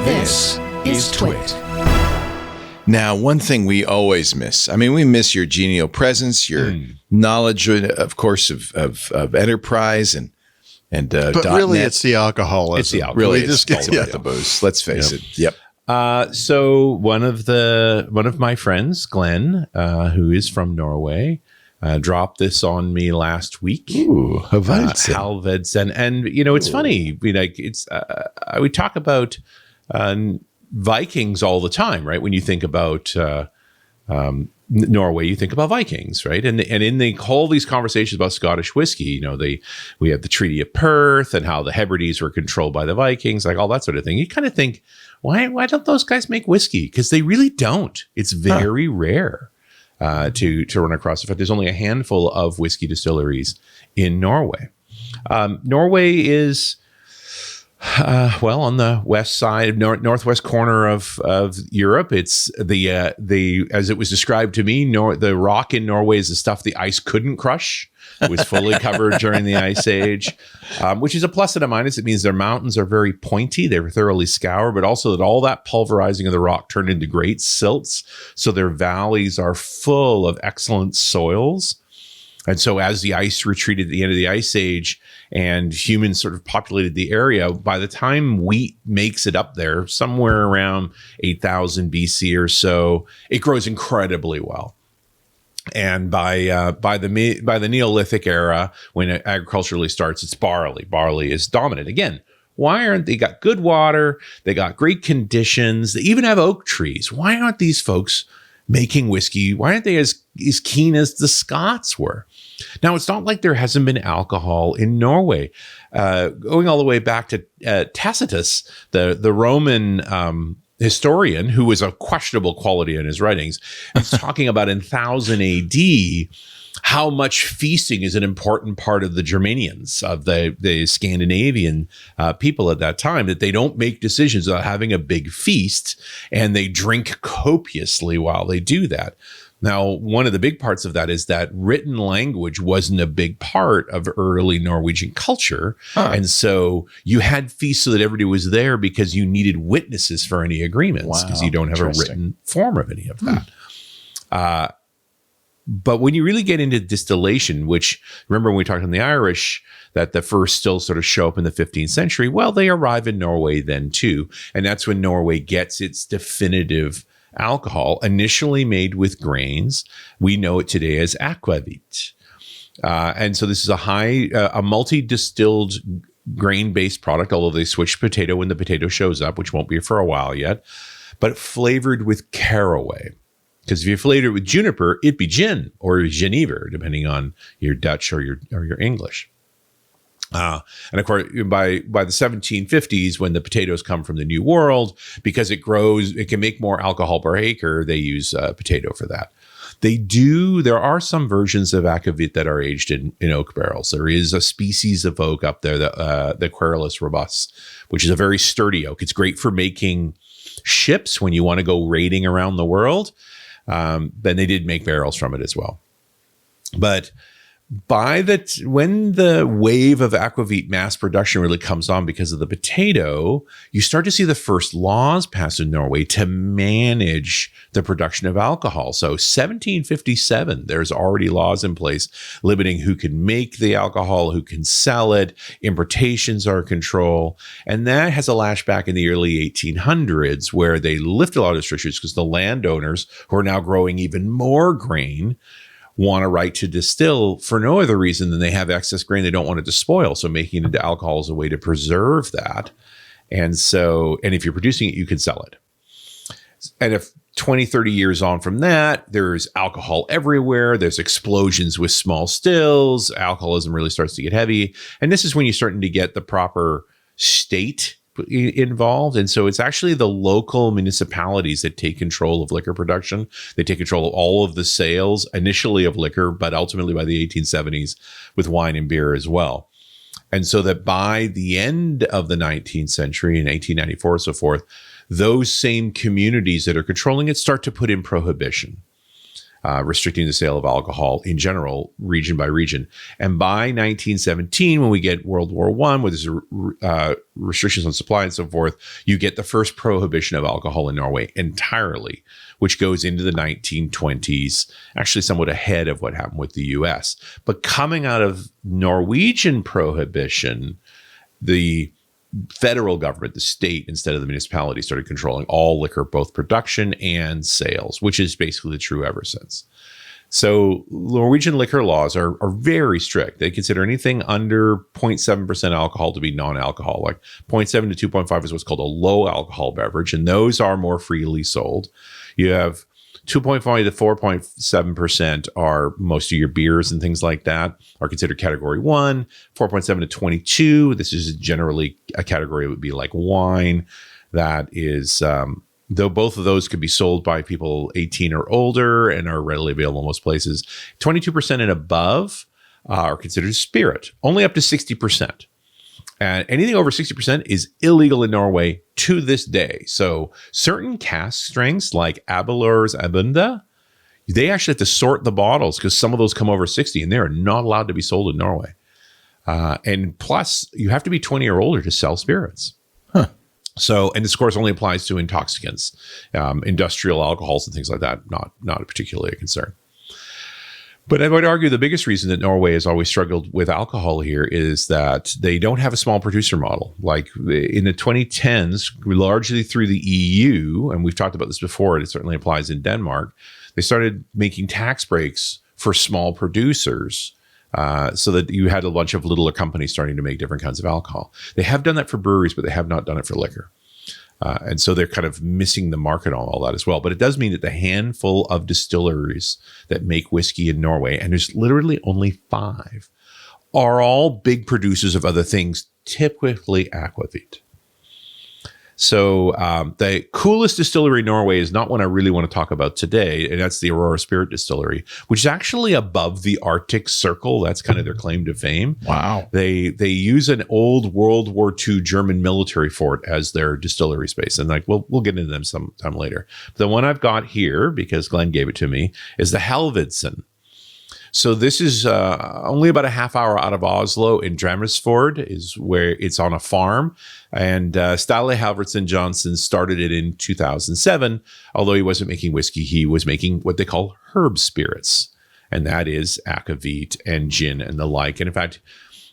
This is TWiT. Now, one thing we always miss. I mean, we miss your genial presence, your knowledge, of course, of enterprise and but really, .net. it's the alcohol. It's the alcohol. Really, it's all about the booze. Let's face it. Yep. So one of my friends, Glenn, who is from Norway, dropped this on me last week. Ooh, Haavaldsen. And it's funny. We talk about Vikings all the time, right? When you think about Norway, you think about Vikings, right? And in all these conversations about Scottish whiskey, we have the Treaty of Perth and how the Hebrides were controlled by the Vikings, like all that sort of thing. You kind of think, why don't those guys make whiskey? Because they really don't. It's very rare to run across. In fact, there's only a handful of whiskey distilleries in Norway. Norway is on the west side, northwest corner of Europe. It's the as it was described to me, the rock in Norway is the stuff the ice couldn't crush. It was fully covered during the Ice Age, which is a plus and a minus. It means their mountains are very pointy. They were thoroughly scoured, but also that all that pulverizing of the rock turned into great silts. So their valleys are full of excellent soils. And so as the ice retreated at the end of the Ice Age and humans sort of populated the area, by the time wheat makes it up there, somewhere around 8,000 BC or so, it grows incredibly well. And by the Neolithic era, when agriculture really starts, it's barley. Barley is dominant. Again, why aren't they got good water? They got great conditions. They even have oak trees. Why aren't these folks making whiskey? Why aren't they as keen as the Scots were? Now, it's not like there hasn't been alcohol in Norway. Going all the way back to Tacitus, the Roman historian, who was a questionable quality in his writings, is talking about in 1000 AD how much feasting is an important part of the Germanians, of the Scandinavian people at that time, that they don't make decisions without having a big feast, and they drink copiously while they do that. Now, one of the big parts of that is that written language wasn't a big part of early Norwegian culture. And so you had feasts so that everybody was there because you needed witnesses for any agreements, because you don't have a written form of any of that. But when you really get into distillation, which, remember when we talked on the Irish, that the first stills sort of show up in the 15th century, well, they arrive in Norway then too. And that's when Norway gets its definitive alcohol, initially made with grains. We know it today as aquavit. And so this is a multi-distilled grain-based product, although they switch potato when the potato shows up, which won't be for a while yet, but flavored with caraway. Because if you flavored it with juniper, it'd be gin or genever, depending on your Dutch or your English. And of course, by the 1750s, when the potatoes come from the New World, because it grows, it can make more alcohol per acre, they use potato for that. There are some versions of aquavit that are aged in oak barrels. There is a species of oak up there, the Querulus robust, which is a very sturdy oak. It's great for making ships when you want to go raiding around the world. Then they did make barrels from it as well. But when the wave of aquavit mass production really comes on because of the potato, you start to see the first laws passed in Norway to manage the production of alcohol. So 1757, there's already laws in place limiting who can make the alcohol, who can sell it. Importations are controlled. And that has a lash back in the early 1800s, where they lift a lot of restrictions because the landowners, who are now growing even more grain, want a right to distill for no other reason than they have excess grain they don't want it to spoil. So making it into alcohol is a way to preserve that. And if you're producing it, you can sell it. And if 20, 30 years on from that, there's alcohol everywhere. There's explosions with small stills. Alcoholism really starts to get heavy. And this is when you're starting to get the proper state involved. And so it's actually the local municipalities that take control of liquor production. They take control of all of the sales, initially of liquor, but ultimately by the 1870s with wine and beer as well. And so that by the end of the 19th century, in 1894 and so forth, those same communities that are controlling it start to put in prohibition. restricting the sale of alcohol in general, region by region. And by 1917, when we get World War I, where there's restrictions on supply and so forth, you get the first prohibition of alcohol in Norway entirely, which goes into the 1920s, actually somewhat ahead of what happened with the US. But coming out of Norwegian prohibition, the federal government, the state, instead of the municipality, started controlling all liquor, both production and sales, which is basically true ever since. So Norwegian liquor laws are very strict. They consider anything under 0.7% alcohol to be non-alcohol. Like 0.7 to 2.5 is what's called a low alcohol beverage, and those are more freely sold. You have 2.5 to 4.7% are most of your beers and things like that are considered category 1. 4.7 to 22. This is generally a category that would be like wine. That is, though both of those could be sold by people 18 or older and are readily available in most places. 22% and above are considered spirit, only up to 60%. And anything over 60% is illegal in Norway to this day. So certain cask strengths like Abelor's Abunda, they actually have to sort the bottles because some of those come over 60 and they are not allowed to be sold in Norway. And plus, you have to be 20 or older to sell spirits. Huh. So, and this, of course, only applies to intoxicants, industrial alcohols and things like that, not particularly a concern. But I would argue the biggest reason that Norway has always struggled with alcohol here is that they don't have a small producer model. Like in the 2010s, largely through the EU, and we've talked about this before, and it certainly applies in Denmark, they started making tax breaks for small producers so that you had a bunch of littler companies starting to make different kinds of alcohol. They have done that for breweries, but they have not done it for liquor. And so they're kind of missing the market on all that as well. But it does mean that the handful of distilleries that make whiskey in Norway, and there's literally only 5, are all big producers of other things, typically aquavit. So the coolest distillery in Norway is not one I really want to talk about today, and that's the Aurora Spirit Distillery, which is actually above the Arctic Circle. That's kind of their claim to fame. Wow. They use an old World War II German military fort as their distillery space, and like we'll get into them sometime later. The one I've got here, because Glenn gave it to me, is the Haavaldsen. So this is only about a half hour out of Oslo in Drammersfjord, is where it's on a farm. And Stale Haavaldsen Johnson started it in 2007. Although he wasn't making whiskey, he was making what they call herb spirits. And that is aquavit and gin and the like. And in fact,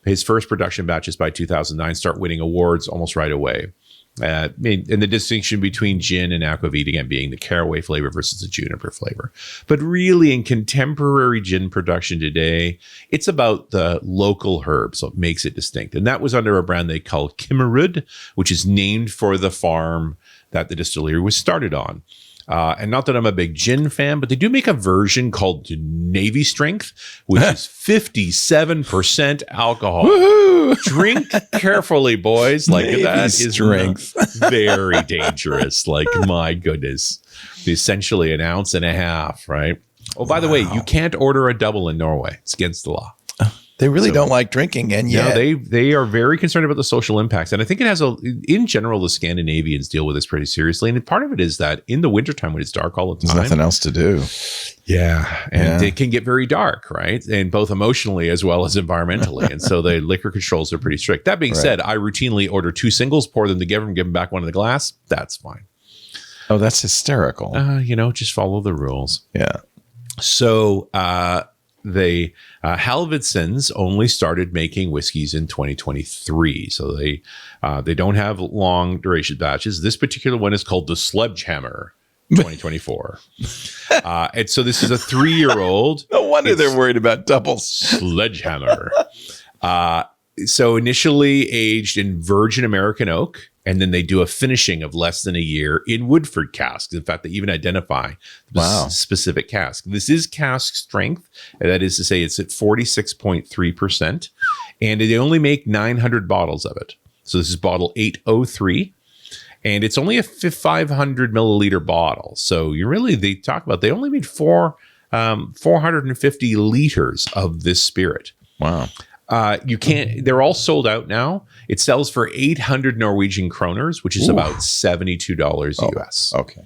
his first production batches by 2009 start winning awards almost right away. And the distinction between gin and aquavit, again, being the caraway flavor versus the juniper flavor. But really, in contemporary gin production today, it's about the local herb, so it makes it distinct. And that was under a brand they call Kimmerud, which is named for the farm that the distillery was started on. And not that I'm a big gin fan, but they do make a version called Navy Strength, which is 57% alcohol. Woohoo! Drink carefully, boys. Like Navy that is strength. very dangerous. Like, my goodness. Essentially an ounce and a half, right? Oh, by the way, you can't order a double in Norway. It's against the law. They really don't like drinking, and yet they are very concerned about the social impacts. And I think it has in general, the Scandinavians deal with this pretty seriously. And part of it is that in the wintertime when it's dark all the time, there's nothing else to do. Yeah. And it can get very dark, right? And both emotionally as well as environmentally. And so the liquor controls are pretty strict. That being said, I routinely order 2 singles, pour them together and give them back one in the glass. That's fine. Oh, that's hysterical. Just follow the rules. Yeah. So, the Haavaldsen's only started making whiskeys in 2023. So they don't have long duration batches. This particular one is called the Sledgehammer 2024. And so this is a 3-year-old. No wonder they're worried about doubles. Sledgehammer. So initially aged in virgin American oak, and then they do a finishing of less than a year in Woodford casks. In fact, they even identify the specific cask. This is cask strength. And that is to say it's at 46.3%. And they only make 900 bottles of it. So this is bottle 803. And it's only a 500 milliliter bottle. So they only made 450 liters of this spirit. Wow. They're all sold out now. It sells for 800 Norwegian kroners, which is about $72 US. Okay.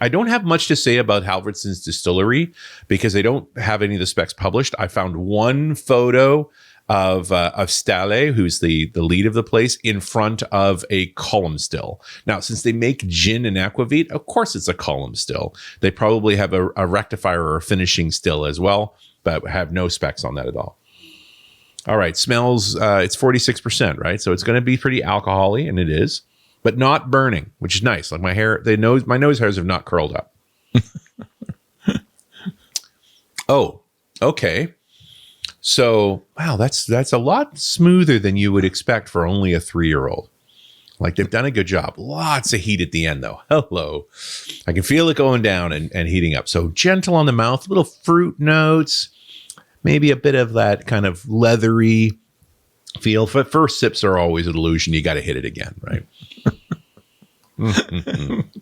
I don't have much to say about Haavaldsen's Distillery because they don't have any of the specs published. I found one photo of Stale, who's the lead of the place, in front of a column still. Now, since they make gin and aquavit, of course it's a column still. They probably have a rectifier or a finishing still as well, but have no specs on that at all. All right, smells, it's 46%, right? So it's going to be pretty alcohol-y, and it is, but not burning, which is nice. Like my nose hairs have not curled up. Oh, okay. So, wow, that's a lot smoother than you would expect for only a 3-year-old. Like, they've done a good job. Lots of heat at the end, though. Hello. I can feel it going down and heating up. So gentle on the mouth, little fruit notes, maybe a bit of that kind of leathery feel. First sips are always an illusion. You got to hit it again, right?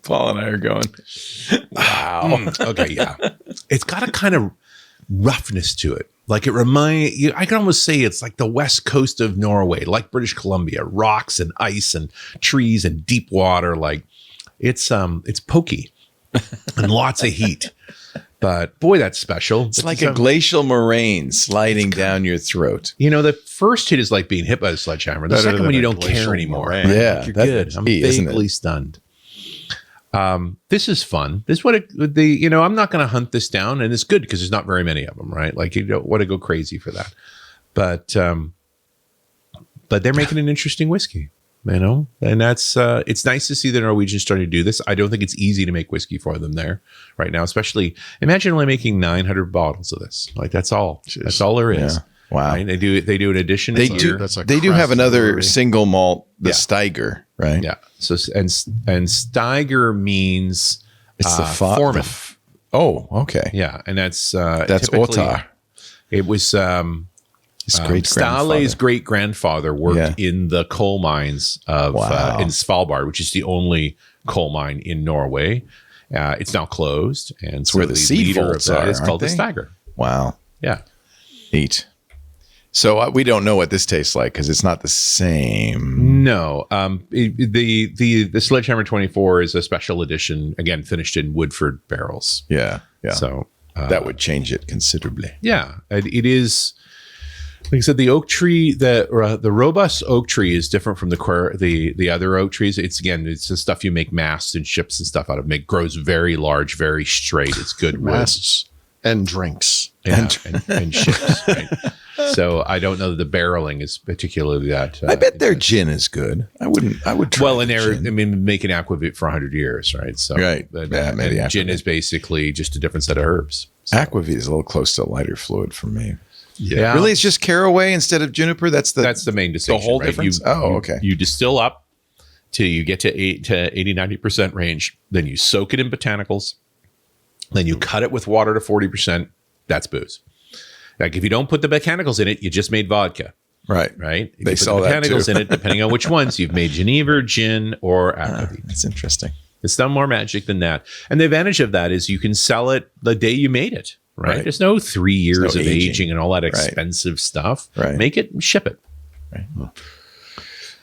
Paul and I are going, wow. Okay, yeah. It's got a kind of roughness to it. Like I can almost say it's like the west coast of Norway, like British Columbia, rocks and ice and trees and deep water. Like it's pokey and lots of heat. But boy, that's special. It's like a glacial moraine sliding down your throat. You know, the first hit is like being hit by a sledgehammer. The second one, you don't care anymore. Moraine. Yeah, you're good. I'm vaguely stunned. This is fun. This is what I'm not going to hunt this down, and it's good because there's not very many of them, right? Like you don't want to go crazy for that, but they're making an interesting whiskey, and that's it's nice to see the Norwegians starting to do this. I don't think it's easy to make whiskey for them there right now, especially imagine only making 900 bottles of this. Like that's all there is. Yeah. Wow. Right? They do an edition. They do have another single malt, the Steiger, right? Yeah. So and Steiger means it's the foreman. Oh, okay. Yeah, and that's Ottar. It was his Stale's great grandfather worked in the coal mines of in Svalbard, which is the only coal mine in Norway. It's now closed, and it's where the seed vaults are. It's called the Steiger. Wow. Yeah. Neat. So we don't know what this tastes like because it's not the same. No, the Sledgehammer 24 is a special edition, again finished in Woodford barrels. Yeah. So that would change it considerably. Yeah, it is. Like I said, the oak tree, the robust oak tree is different from the other oak trees. It's the stuff you make masts and ships and stuff out of. It grows very large, very straight. It's good masts and drinks and ships. Right? So I don't know that the barreling is particularly that. I bet their gin is good. I would try. Well, and making aquavit for 100 years, right? So right. Maybe gin is basically just a different set of herbs. So. Aquavit is a little close to lighter fluid for me. Yeah. Really, it's just caraway instead of juniper. That's the main distinction. The whole difference. Okay. You distill up till you get to 80-90% range. Then you soak it in botanicals. Then you cut it with water to 40%. That's booze. Like if you don't put the botanicals in it, you just made vodka. Right. If they you saw put the that botanicals too. in it, depending on which ones, you've made Genever, gin, or aquavit. That's interesting. It's done more magic than that. And the advantage of that is you can sell it the day you made it. Right. There's no 3 years of aging and all that expensive stuff. Right. Make it and ship it. Right. Well,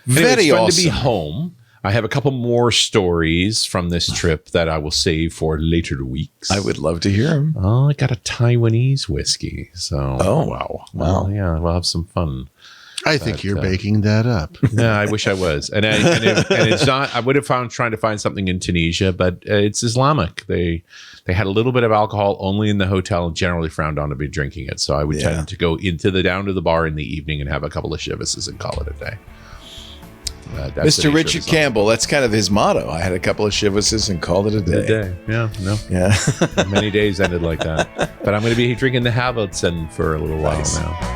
very awesome. It's fun to be home. I have a couple more stories from this trip that I will save for later weeks. I would love to hear them. Oh, I got a Taiwanese whiskey. So, wow. Well, yeah, we'll have some fun. I think you're baking that up. No, I wish I was. And it's not, I would have trying to find something in Tunisia, but it's Islamic. They had a little bit of alcohol only in the hotel and generally frowned on to be drinking it. So I would tend to go down to the bar in the evening and have a couple of shivises and call it a day. Mr. Richard Campbell, that's kind of his motto. I had a couple of shivises and called it a day. Yeah, no. Yeah. Many days ended like that. But I'm going to be drinking the Haavaldsen for a little while now.